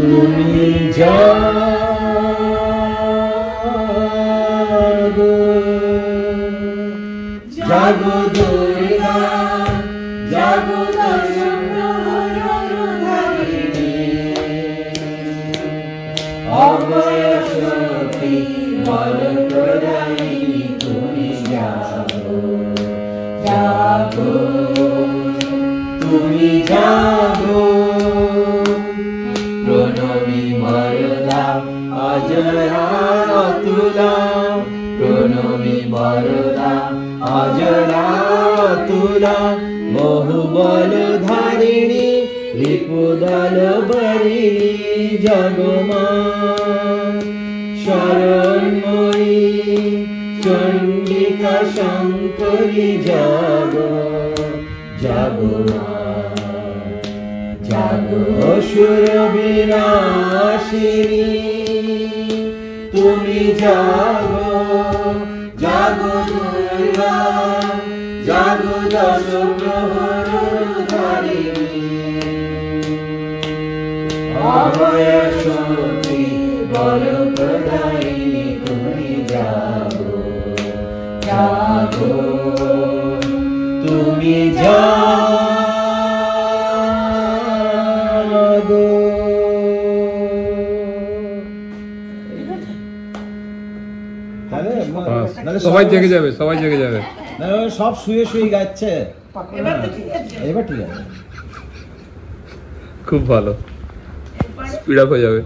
তুমি জাগো জাগো দুর্গা জাগো অভয় শক্তি বল প্রদায়িনী তুমি জাগো জাগো তুমি জাগো প্রণবী বরদা অজরা অতুলা প্রণবী বরদা অজরা অতুলা বহুবল ধারিণী রিপুদল বরিণী জগমা শরণময়ী চণ্ডিকা শঙ্করী জাগো জাগো জাগো অসুর বিনাশিনী তুমি জাগো জাগো দুর্গা জাগো দশ প্রহরধারিণী অভয় শক্তি বল প্রদায়িনী তুমি জাগো জাগো তুমি জাগো। সবাই জেগে যাবে, সবাই জেগে যাবে। সব শুয়ে শুয়ে গাচ্ছে। এবার ঠিক আছে, খুব ভালো, স্পিড আপ হয়ে যাবে।